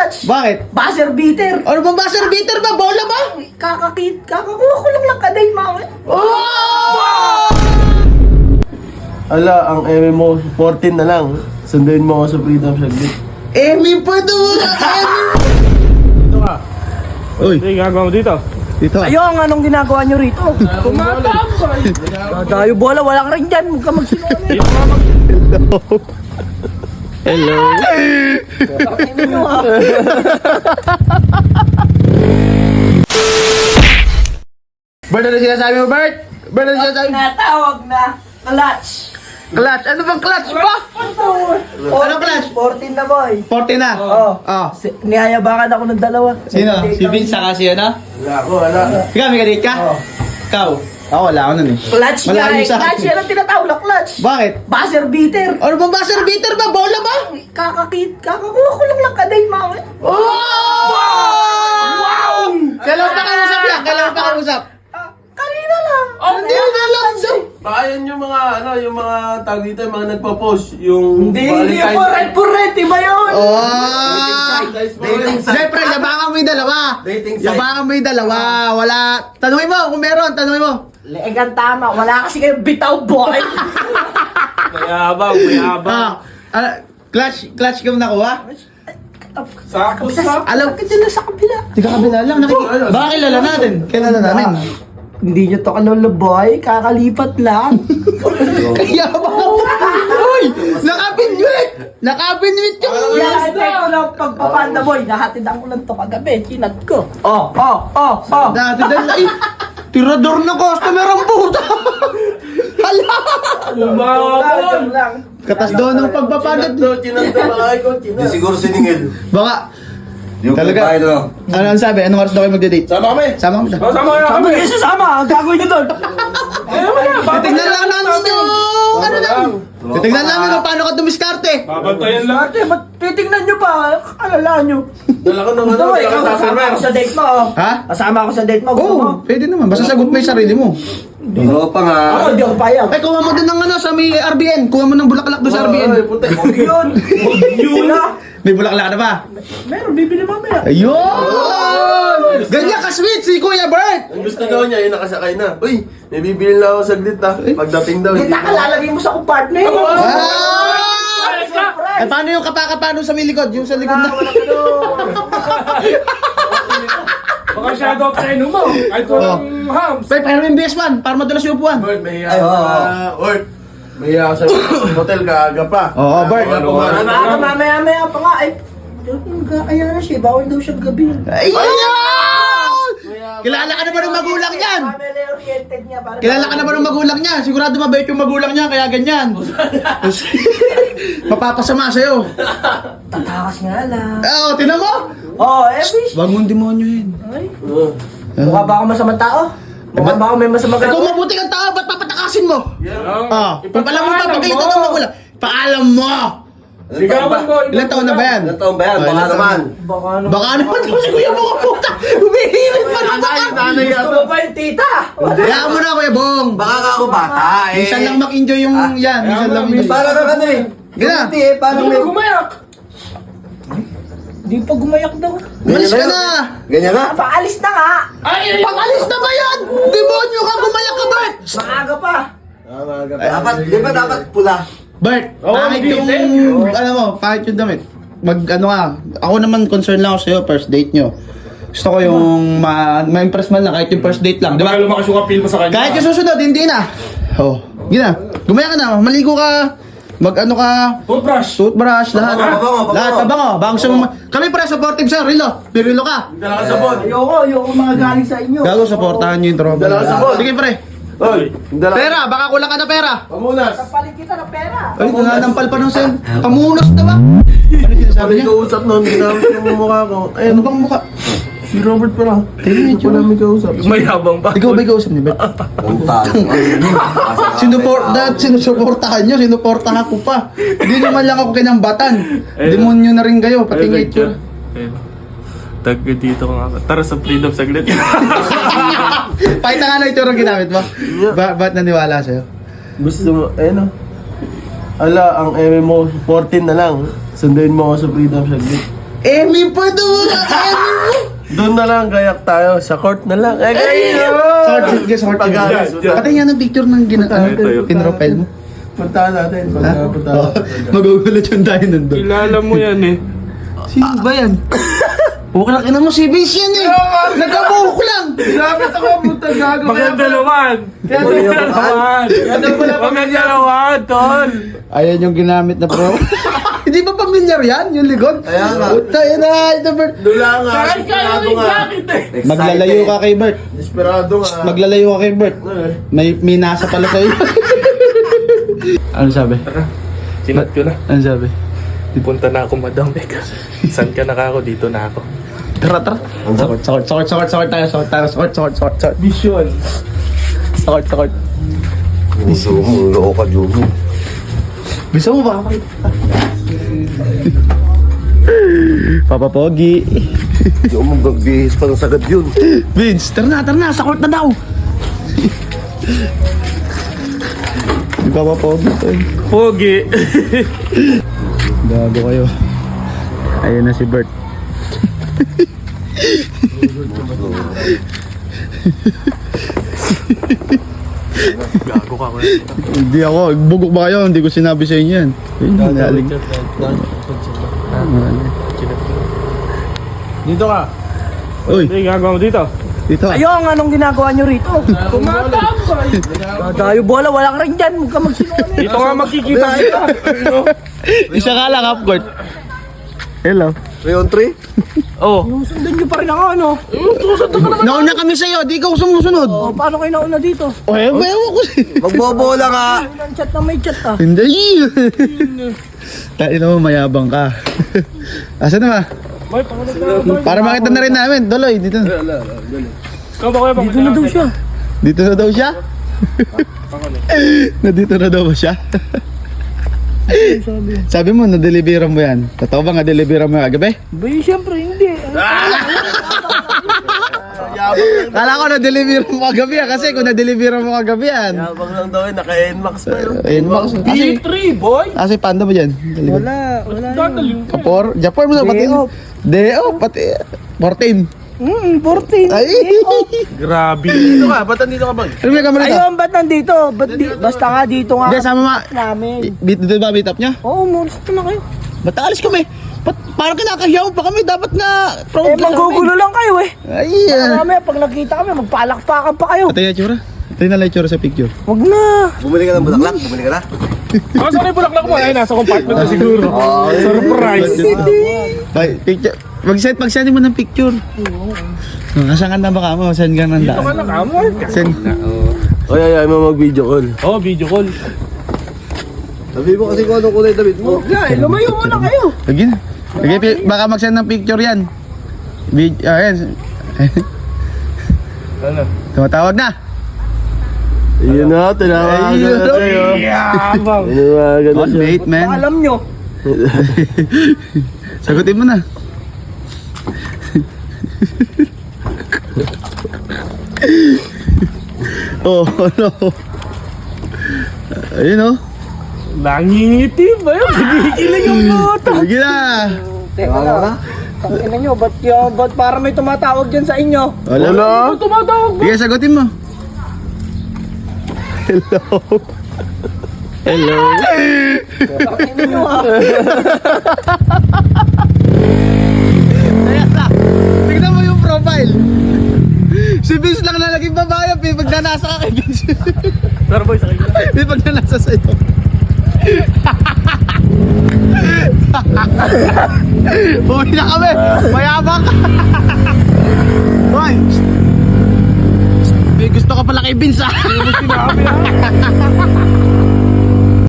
clutch. Bakit? Buzzer beater. Ano bang buzzer beater ba? Bola ba? Kakakuha ko lang kadate, mami. Oh! Ala, ang eme mo, 14 na lang. Sunduin mo ako sa Freedom saglit. Emi pa ito mga Emi! Dito ka. Uy, Hindi, gagawa mo dito. dito. Ayun, anong ginagawa nyo rito? Dayo bola, walang rin dyan. Huwag ka magsinungaling. Hello. Pakinggan nyo, ha? Bert, ano sinasabi mo, Bert? Bert, ano sinasabi mo? Natawag na clutch. Clutch? Ano bang clutch ba? Ano clutch? 14 na, boy. 40 na? Oo. Oh. Nihayabangan ako ng dalawa. Sino? Si Vince saka si ano? Wala ako, wala. Ikaw, may kadate ka? Oo. Ikaw? Ako, wala ako nun eh. Clutch Malayo nga eh. sa akin. Clutch yan ang tinatawag na clutch. Bakit? Buzzer beater. Ano bang buzzer beater ba? Bola ba? Kakakuha ko lang kadate, mami. Oh! Wow! Kailan pa kausap yan? Kailan pa kausap? Kanina lang. Hindi na lang daw. Baka yan yung mga, ano, yung mga tag dito, yung mga nagpo-post. Yung Hindi yung Valentine's for red, iba yun. Oh! Dating site. Siyempre, yabangan mo yung dalawa. Dating site. Yabangan mo yung dalawa. Wala. Tanungin mo kung meron. Tanungin mo. Legang tama. Wala kasi kayong bitaw, boy. Mayabang. Clutch ka mo nakuha? Sakto sa. Alam, Bakit dyan sa kabila? tika kabila lang. Baka kilala natin. Kilala namin. Hindi nyo to kalolo, boy. Kakalipat lang. Kaya ba? Uy! Nakapinwit! Nakapinwit yung Yan, ito lang pagpapanda, boy. Nahatid ako lang to kagabi. Chinat ko. Oh. dati dahil ay tirador na customer ang puta. Hala! Umabon. lang. Katas doon ng pagpapagat. Chinando, malaki ko, Hindi chinando. siguro siningil. Baka, Yung Talaga? babae doon. ano ang sabi? Anong oras daw kayo magde-date? Sama kami. Sama kami. Sama na Sabi kami. kayo sasama. Ang gagawin nyo doon. Titignan lang namin yung ano lang. Titignan lang kung paano ka dumiskarte. Babantayan lahat. Ate, ba't titignan nyo pa? Alala nyo. Dala ko ng ano, Boy, dala ko ng kasama server. ako sa date mo. oh. Ha? Kasama ako sa date mo. Gusto Oo, mo? pwede naman. Basta sagot mo yung sarili mo. Oo pa nga. Ako, di ako payag. Ay, kuha mo din ng ano sa may RBN. Kuha mo ng bulaklak doon sa Ay, RBN. puti. Yun. Yun na. May bulaklak na ba? Meron, bibili mamaya. Ayun! Ganyan ka-sweet si Kuya Bert! Ang gusto daw niya, yung nakasakay na. Uy, may bibili na ako saglit ha. Pagdating daw, Hindi ka lalagay mo sa compartment. Ah! Ay, paano yung kapaka-paano sa may likod? Yung sa likod na... Baka shadow preno mo. Kahit walang hams. Pero yung BS1, para madulas yung upuan. Bert, may Ay, oo, oo. Bert, may sa hotel kaaga pa. Oo, Bert. Kaya pumaraan na ako. Mamaya pa nga. Ay, kaya na siya. Bawal daw siyang gabi. Ayun! Kilala ka na ba ng magulang niyan? Family oriented niya. para- Kilala ka na ba ng magulang niya? Sigurado mabait yung magulang niya, kaya ganyan. Mapapasama sa'yo. Tatakas nga lang. Oo, tinan mo? Oh, fish. Wag mong demonyo yun. Ay, mukha ba ako masamang tao? Mukha ba ako may masamang Ikaw gagawin? mabuti kang tao, ba't papatakasin mo? Yan. Ah, kung pala mo Ipagpaalam papagalitan mo. ng magulang, paalam mo! Ligawan mo. Ilan taon na ba yan? Ilang taon ba yan? Oh, Baka ilan taon naman. Baka ano? Baka naman daw si Kuya Bong puta! Humihirit pa ng baka! Gusto mo ba yung tita? Hayaan mo na, Kuya Bong! Baka ka ako bata eh. Minsan lang mag-enjoy yung yan, minsan lang enjoy. Para ka ano eh. Gina. Hindi eh, parang Ano may... gumayak? Di pa gumayak daw. Umalis ka na! Ganyan na. Paalis na nga! Ay! Pag-alis na ba yan? Demonyo ka, gumayak ka, Bert! Maaga pa! Dapat, di ba dapat pula? Bert, Oo, pangit yung, bitin. ano mo, pangit yung damit. Ano ka, ako naman concern lang ako sa'yo, first date nyo. Gusto ko yung ma-impress man lang, kahit yung first date lang, di ba? Baka lumakas yung appeal mo sa kanya. Kahit yung susunod, hindi na. Oh, gina. Gumaya ka na, maligo ka, mag-ano ka, Toothbrush. lahat. Pabango. Lahat, pabango. Bang kami pre, supportive sa Rilo. Pirilo ka. Dala ka sabon. Ayoko mga galing sa inyo. Gago, supportahan nyo yung tropa. Dala ka sabon. Sige pre. Oy, dala. Pera, baka kulang ka na pera. Pamunas. Kapalit kita ng pera. Ay, nananampal pa ng sen. Pamunos na ba? Ano yung sinasabi Sabi niya? ko usap noon, ginamit ko yung mukha ko. Ano Ayun, bang mukha? si Robert pala. Tingnan Ito pala may kausap. Mayabang pa. Ikaw ba ikausap niya, Bet? Punta. Sinuportahan nyo, sinuportahan ko pa. Hindi naman lang ako kinambatan. Demonyo na rin kayo, pati nga itsura. Tag dito nga. Tara sa freedom saglit. Pakita nga na itsura ginamit mo. Ba't naniwala sa'yo? Gusto mo, ayun o. Ala, ang eme mo, 14 na lang. Sunduin mo ako sa Freedom saglit. Emi pa doon! Emi mo! Doon na lang, kayak tayo. Sa court na lang. Sorry. Pag-alis. Patay nga ng picture ng pinrofile mo. Puntahan natin. Puntahan. Magugulat yung tayo nandun. Kilala mo yan eh. Sino ba yan? Bukla ka na mo, si Vince yan eh! Nagkabuhok lang! Lapit ako, puta gago. Maganda naman. Maganda naman, tol. Ayan yung ginamit na pro. Hindi ba pamilyar yan? Yung likod? Ayan nga. Puta, yan na! ito, Bert. Dula nga. Desperado nga. Maglalayo ka kay Bert. Desperado nga. Maglalayo ka kay Bert. May nasa pala sa'yo. Ano sabi? Sinat ko na. Ano sabi? Punta na ako, Madam Mega. Saan ka na ako? Dito na ako. Tara. Sakot tayo. Mission. Sakot. Loko ka, Jomo. Gusto mo ba? Papa Pogi. Jomo, gagbihis pa ng sagad yun. Vince, tara na. Sakot na daw. Papa Pogi. Pogi. Gago kayo. Ayun na si Bert. Gago ka ko. Hindi ako. Bugok ba kayo? Hindi ko sinabi sa inyo yan. Ayun, nalig. Dito ka. Uy, Hindi, gagawa mo dito. dito. Ayong, anong ginagawa nyo rito? Tumatambay. Tayo bola, wala ka rin dyan. Huwag ka magsinungaling. Dito nga makikita kita. Isa ka lang, half court. Hello. 3-on-3? Oh. Sundan nyo pa rin ako, ano? Nauna kami sa'yo, di ka sumusunod. O, paano kayo nauna dito? O, ewan ko sa'yo. Magbobola ka. Ang chat na may chat, ah. Hindi. Tayo naman, mayabang ka. Asa na ba? May pangalan na. Para makita na rin namin. Tuloy, dito. Ikaw ba kaya Dito na daw siya. Dito na daw siya? Nandito na daw ba siya? Sabi mo, na-deliveran mo yan. Totoo ba na-deliveran mo yung agabi? Bay, siyempre, hindi. Kala ko na-deliveran mo agabi yan. Kasi kung na-deliveran mo agabi yan. Yabang lang daw eh. Naka-NMAX pa yun. Ayun ba? B3, boy. Kasi panda mo dyan. Wala. Dadali. Kapor? Japor mo na pati. Day off. Day off, pati. 14. 14. Ay! Grabe. Dito ka. Ba't nandito ka ba? Ano may kamera ito? Ayun, ba't nandito? Basta nga dito nga. Hindi, sama ma. Namin. Dito ba meet up niya? Oo, mulis na kayo. Ba't alis kami? Ba't parang kinakahiyaw pa kami? Dapat nga proud Eh, ka sa manggugulo lang kayo eh. amin. Ay! Marami, pag nakita kami, magpalakpakan pa kayo. Patay na tsura. Patay na lang yung tsura sa picture. Wag na. Bumili ka ng bulaklak? Bumili ka na? Oh, saan yung bulaklak mo? Ay, nasa compartment na siguro. Surprise. Bye, picture. Mag-send mo ng picture. Nasaan ka na ba ka mo? Send ka ng Dito ka daan. na, kamo. Send. Oy, ay mo mag-video call. Oh, video call. Sabi mo kasi kung anong kulay damit mo. Yeah, lumayo muna kayo. Lagi na. Baka mag-send ng picture yan. Ayan. Ano? Tumatawag na. Yun na, tinawagan na tayo. Yabang. Tinawagan na On siya. bait, man. Alam nyo. Sagutin mo na. Oh, ano? Ayun oh. Nangingiti ba yun? Nagigiling ang puta. Sige na. Teka na. Tangina nyo, ba't para may tumatawag dyan sa inyo? Wala. Ano tumatawag ba? Sige, sagutin mo. Hello. Hello. Tangina nyo ha. Ayan na. Tignan mo yung profile. Si Vince lang na naging babae. Pag nanasa ka kay Vince. Pero boy, sa kanya. Pag nanasa sa'yo. Uwi na kami. Mayabang ka. Hoy. May gusto ka pala kay Vince ah. Sinabi ah.